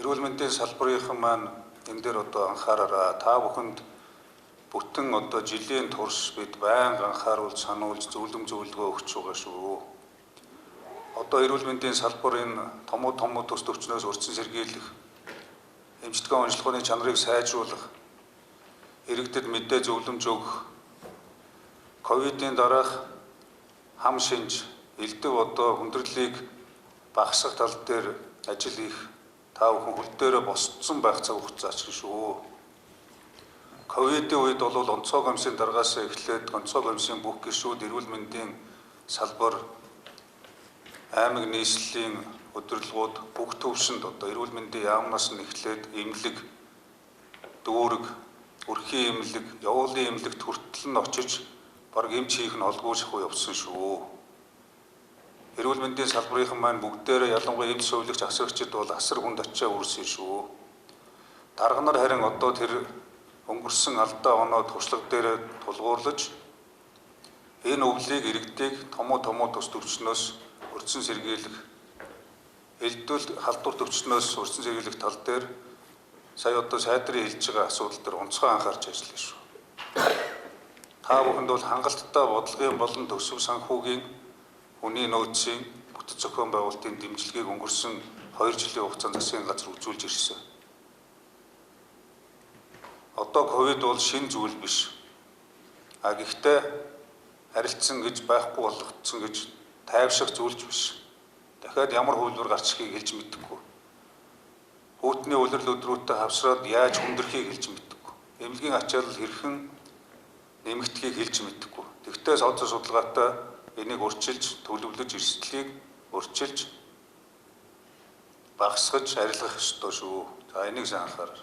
эрүүл мэндийн салбарынхан маань энэ дээр одоо анхаараараа та бүхэнд бүтэн одоо жилийн турш бид байнга анхааруулж сануулж зөвлөм зөвлөгөө өгч байгаа шүү. Одоо эрүүл мэндийн салбар энэ том төс төвчнөөс урьдчилан сэргийлэх, эмчилгээ онцлогооны чанарыг сайжруулах, иргэдэд мэдээ зөвлөмж өгөх, ковидын дараах хам шинж, элдв одоо хүндрэлийг багасгах тал дээр ажил их та бүхэн хөл дээрээ босдсон байх цаг хугацаач шүү. Ковидын үед бол онцгой комиссийн дараагаас эхлээд онцгой комиссийн бүх гишүүд эрүүл мэндийн салбар, аймаг нийслэлийн удирдлагууд бүх төвшөнд одоо эрүүл мэндийн яамнаас нь эхлээд эмнэлэг, дүүрэг, өрхийн эмнэлэг, явуулын эмнэлэгт хүртэл нь очиж баг эмч хийх нь олгүй шахуу явсан шүү. Эрүүл мэндийн салбарынхан маань бүгдээрээ ялангуяа эмч сувилагч асрагчид бол асар хүнд ачаа үүрсэн шүү. Дарга нар харин одоо тэр өнгөрсөн алдаа оноо туршлага дээр тулгуурлаж энэ өвлийг иргэдийг том тус төвчнөөс урьдчилан сэргийлэх, элдвэл халдвар төвчнөөс урьдчилан сэргийлэх тал дээр сая одоо сайдрын хэлж байгаа асуудал дээр онцгой анхаарч ажиллана шүү. Та бүхэнд бол хангалттай бодлогын болон төсөв санхүүгийн хүний нөөцийн бүтэц зохион байгуулалтын дэмжлэгийг өнгөрсөн 2 жилийн хугацаанд засгийн газар үзүүлж ирсэн. Одоо ковид бол шинэ зүйл биш. Гэхдээ харилцсан гэж байхгүй болгоцсон гэж тайвшрах зүйлч биш. Дахиад ямар хөвлөр гарч ихийг хэлж мэдэхгүй. Хүүтний улирал өдрүүтээ хавсраад яаж хүндрэхийг хэлж мэдэхгүй. Эмнэлгийн ачаалал хэрхэн нэмэгдэхийг хэлж мэдэхгүй. Тэгтээ содон судалгаатай энийг урьдчилж, төлөвлөж, эрсдлийг урьдчилж багасгаж арилгах ёстой шүү. За энийг сайн анхаараарай.